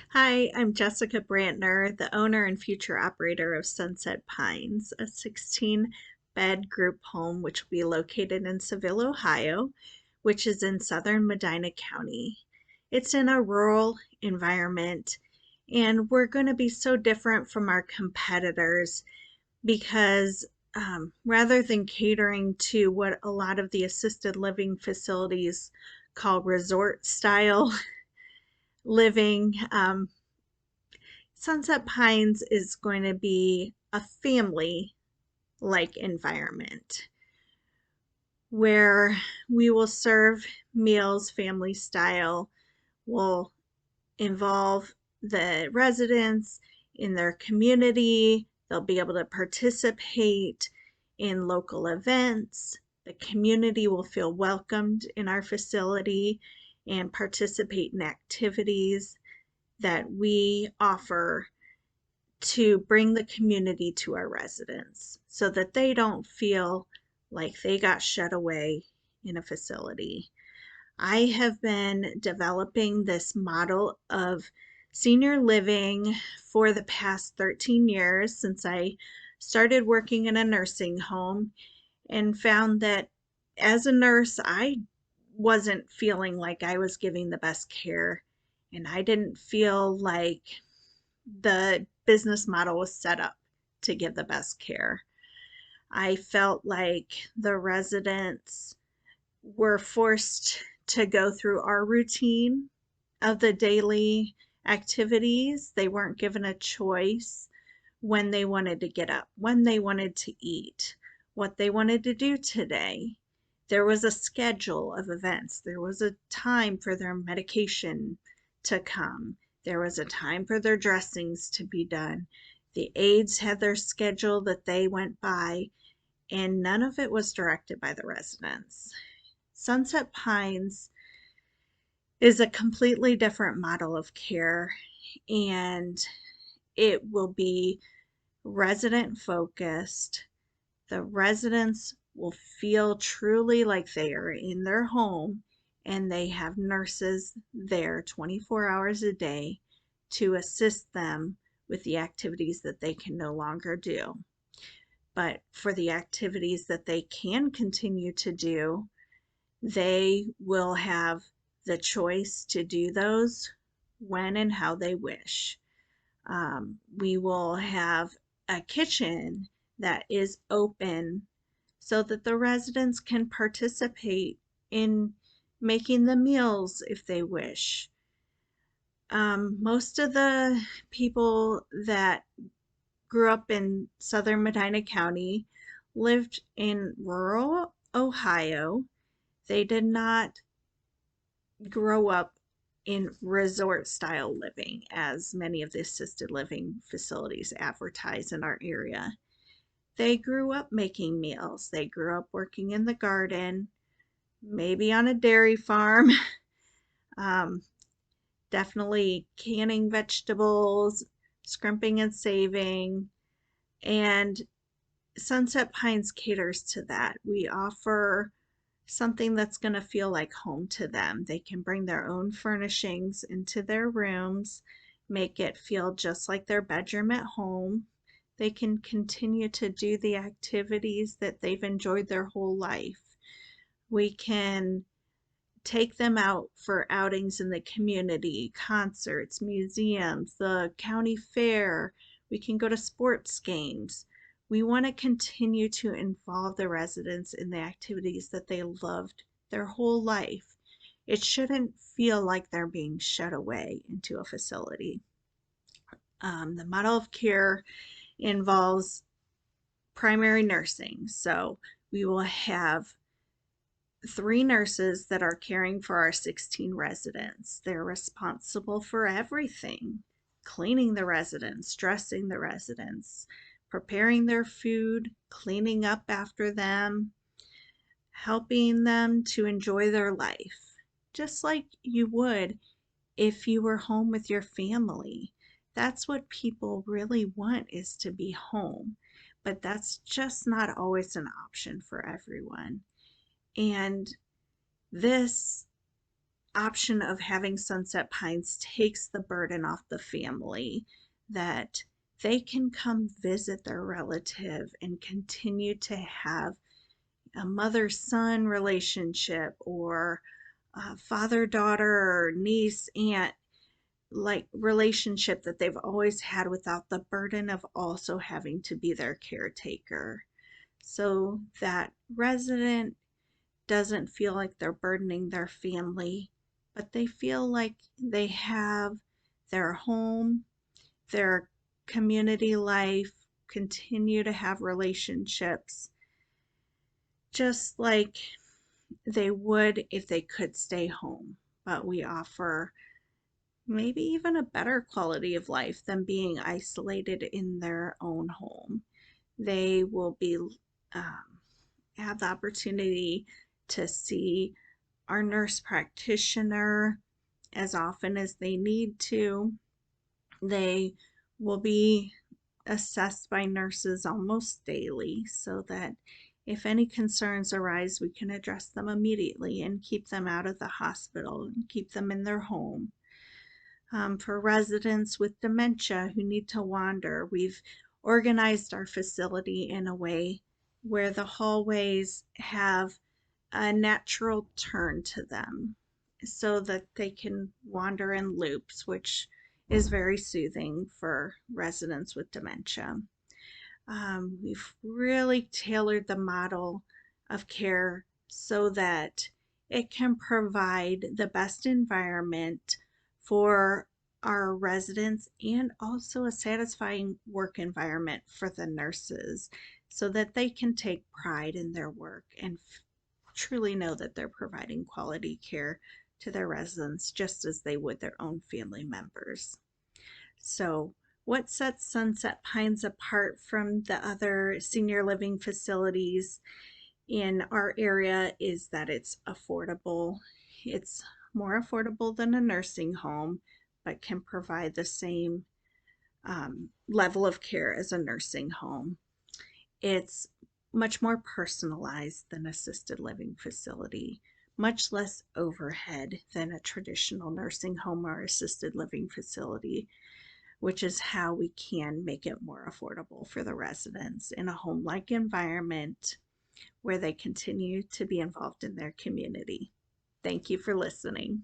Hi, I'm Jessica Brantner, the owner and future operator of Sunset Pines, a 16-bed group home which will be located in Seville, Ohio, which is in southern Medina County. It's in a rural environment, and we're going to be so different from our competitors because rather than catering to what a lot of the assisted living facilities call resort style living, Sunset Pines is going to be a family like environment where we will serve meals family style, will involve the residents in their community. They'll be able to participate in local events. The community will feel welcomed in our facility and participate in activities that we offer to bring the community to our residents so that they don't feel like they got shut away in a facility. I have been developing this model of senior living for the past 13 years since I started working in a nursing home and found that as a nurse, I wasn't feeling like I was giving the best care, and I didn't feel like the business model was set up to give the best care. I felt like the residents were forced to go through our routine of the daily activities. They weren't given a choice when they wanted to get up, when they wanted to eat, what they wanted to do today. There was a schedule of events. There was a time for their medication to come. There was a time for their dressings to be done. The aides had their schedule that they went by, and none of it was directed by the residents. Sunset Pines is a completely different model of care, and it will be resident focused. The residents will feel truly like they are in their home, and they have nurses there 24 hours a day to assist them with the activities that they can no longer do. But for the activities that they can continue to do, they will have the choice to do those when and how they wish. We will have a kitchen that is open so that the residents can participate in making the meals if they wish. Most of the people that grew up in southern Medina County lived in rural Ohio. They did not grow up in resort style living as many of the assisted living facilities advertise in our area. They grew up making meals. They grew up working in the garden, maybe on a dairy farm, um, definitely canning vegetables, scrimping and saving. And Sunset Pines caters to that. We offer something that's going to feel like home to them. They can bring their own furnishings into their rooms, make it feel just like their bedroom at home. They can continue to do the activities that they've enjoyed their whole life. We can take them out for outings in the community, concerts, museums, the county fair. We can go to sports games. We want to continue to involve the residents in the activities that they loved their whole life. It shouldn't feel like they're being shut away into a facility. The model of care involves primary nursing. So we will have 3 nurses that are caring for our 16 residents. They're responsible for everything: cleaning the residents, dressing the residents, preparing their food, cleaning up after them, helping them to enjoy their life, just like you would if you were home with your family. That's what people really want, is to be home. But that's just not always an option for everyone. And this option of having Sunset Pines takes the burden off the family, that they can come visit their relative and continue to have a mother-son relationship, or father-daughter or niece-aunt like relationship that they've always had, without the burden of also having to be their caretaker. So that resident doesn't feel like they're burdening their family, but they feel like they have their home, their community life, continue to have relationships just like they would if they could stay home. But we offer maybe even a better quality of life than being isolated in their own home. They will be have the opportunity to see our nurse practitioner as often as they need to. They will be assessed by nurses almost daily, so that if any concerns arise, we can address them immediately and keep them out of the hospital and keep them in their home. For residents with dementia who need to wander, we've organized our facility in a way where the hallways have a natural turn to them so that they can wander in loops, which is very soothing for residents with dementia. We've really tailored the model of care so that it can provide the best environment for our residents, and also a satisfying work environment for the nurses, so that they can take pride in their work and truly know that they're providing quality care to their residents just as they would their own family members. So, what sets Sunset Pines apart from the other senior living facilities in our area is that it's affordable. It's more affordable than a nursing home, but can provide the same level of care as a nursing home. It's much more personalized than assisted living facility, much less overhead than a traditional nursing home or assisted living facility, which is how we can make it more affordable for the residents in a home-like environment where they continue to be involved in their community. Thank you for listening.